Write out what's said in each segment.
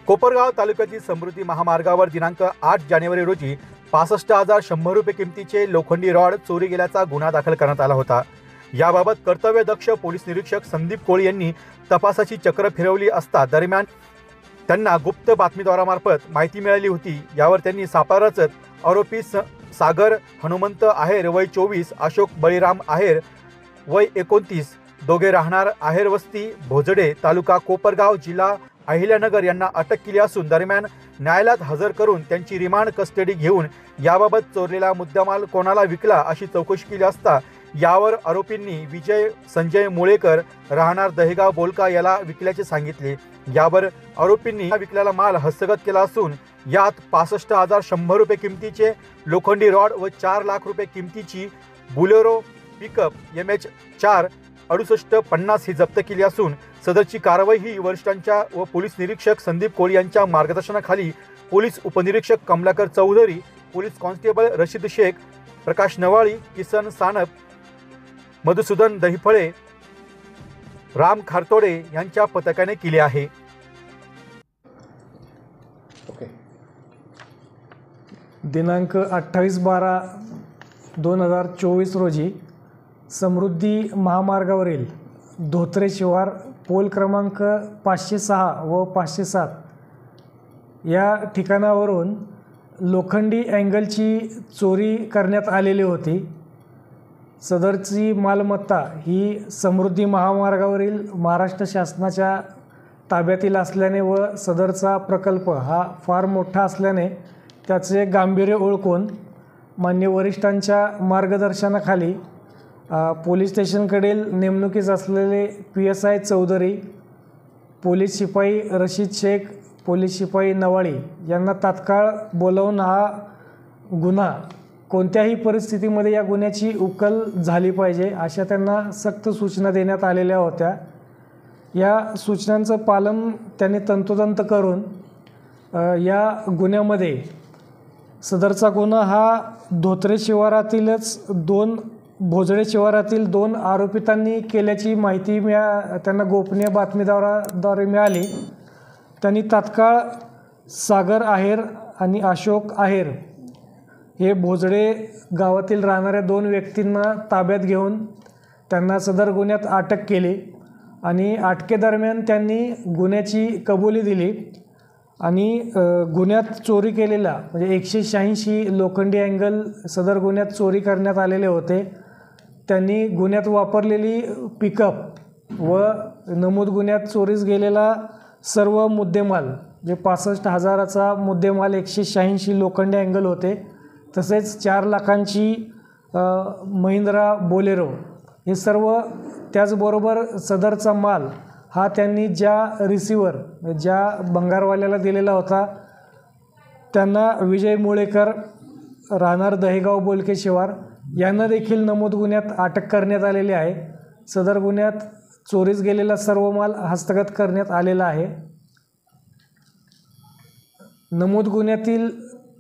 कोपरगाव तालुक्यातील समृद्धी महामार्गावर दिनांक 8 जानेवारी रोजी 65,100 रुपये किमतीचे लोखंडी रॉड चोरी गेल्याचा गुन्हा दाखल करण्यात आला होता। याबाबत कर्तव्यदक्ष पोलीस निरीक्षक संदीप कोळी यांनी तपासाची चक्र फिरवली असता दरम्यान त्यांना गुप्त बातमीदारामार्फत माहिती मिळाली होती। यावर त्यांनी सापळा रचत आरोपी सागर हनुमंत आहेर वय 24, अशोक बळीराम आहेर वय 29, दोघे राहणार आहेर वस्ती भोजडे तालुका कोपरगाव जिल्हा अहिल्यानगर यांना अटक केली असून दरम्यान न्यायालयात हजर करून त्यांची रिमांड कस्टडी घेऊन याबाबत चोरलेला मुद्देमाल कोणाला विकला अशी चौकशी केली असता यावर आरोपींनी विजय संजय मुळेकर राहणार दहेगाव बोलका याला विकल्याचे सांगितले। यावर आरोपींनी विकलेला माल हस्तगत केला असून यात 65,100 रुपये किमतीचे लोखंडी रॉड व 4 लाख रुपये किमतीची बुलेरो पिकअप MH 4 6850 ही जप्त केली असून सदरची कारवाई ही वरिष्ठांच्या व पोलीस निरीक्षक संदीप कोळी यांच्या मार्गदर्शनाखाली पोलीस उपनिरीक्षक कमलाकर चौधरी, पोलीस कॉन्स्टेबल रशीद शेख, प्रकाश नवाळी, किसन सानप, मधुसूदन दहिफळे, राम खारतोडे यांच्या पथकाने केली आहे। दिनांक 28/12/2024 रोजी समृद्धी महामार्गावरील धोत्रे शिवार पोल क्रमांक 506 व 507 या ठिकाणावरून लोखंडी अँगलची चोरी करण्यात आलेली होती। सदरची मालमत्ता ही समृद्धी महामार्गावरील महाराष्ट्र शासनाच्या ताब्यातील असल्याने व सदरचा प्रकल्प हा फार मोठा असल्याने त्याचे गांभीर्य ओळखून मान्य वरिष्ठांच्या मार्गदर्शनाखाली पोलीस स्टेशनकडील नेमणुकीस असलेले PSI चौधरी, पोलीस शिपाई रशीद शेख, पोलीस शिपाई नवाळी यांना तात्काळ बोलावून हा गुन्हा कोणत्याही परिस्थितीमध्ये या गुन्ह्याची उकल झाली पाहिजे अशा त्यांना सक्त सूचना देण्यात आलेल्या होत्या। या सूचनांचं पालन त्यांनी तंतोतंत करून या गुन्ह्यामध्ये सदरचा गुन्हा हा धोत्रे शिवारातीलच भोजडे शिवारातील 2 आरोपितांनी केल्याची माहिती त्यांना गोपनीय बातमीदाराद्वारे मिळाली। त्यांनी तात्काळ सागर आहेर आणि अशोक आहेर हे भोजडे गावातील राहणाऱ्या 2 व्यक्तींना ताब्यात घेऊन त्यांना सदर गुन्ह्यात अटक केली आणि अटकेदरम्यान त्यांनी गुन्ह्याची कबुली दिली आणि गुन्ह्यात चोरी केलेला म्हणजे 186 लोखंडी अँगल सदर गुन्ह्यात चोरी करण्यात आलेले होते। त्यांनी गुन्ह्यात वापरलेली पिकअप व नमूद गुन्ह्यात चोरीस गेलेला सर्व मुद्देमाल जे 65,000चा मुद्देमाल 186 लोखंडी अँगल होते, तसेच 4 लाखांची महिंद्रा बोलेरो हे सर्व, त्याचबरोबर सदरचा माल हा त्यांनी ज्या रिसिव्हर ज्या भंगारवाल्याला दिलेला होता त्यांना विजय मुळेकर राहणार दहेगाव बोलके शिवार यांना देखील नमूद गुन्ह्यात अटक करण्यात आलेली आहे। सदर गुन्ह्यात चोरीस गेलेला सर्व माल हस्तगत करण्यात आलेला आहे। नमूद गुन्ह्यातील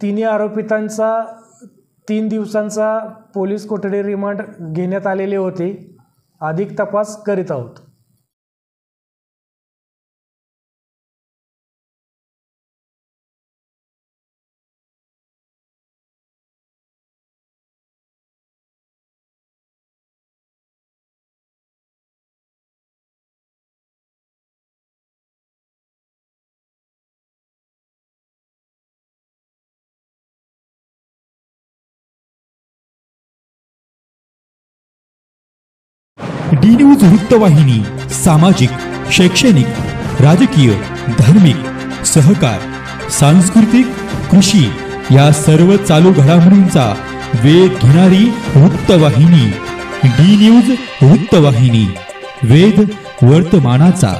3 आरोपितांचा 3 दिवसांचा पोलीस कोठडी रिमांड घेण्यात आलेली होती। अधिक तपास करीत आहोत। डी न्यूज वृत्तवाहिनी सामाजिक, शैक्षणिक, राजकीय, धार्मिक, सहकार, सांस्कृतिक, कृषी या सर्व चालू घडामोडींचा वेध घेणारी वृत्तवाहिनी डी न्यूज वृत्तवाहिनी, वेध वर्तमानाचा।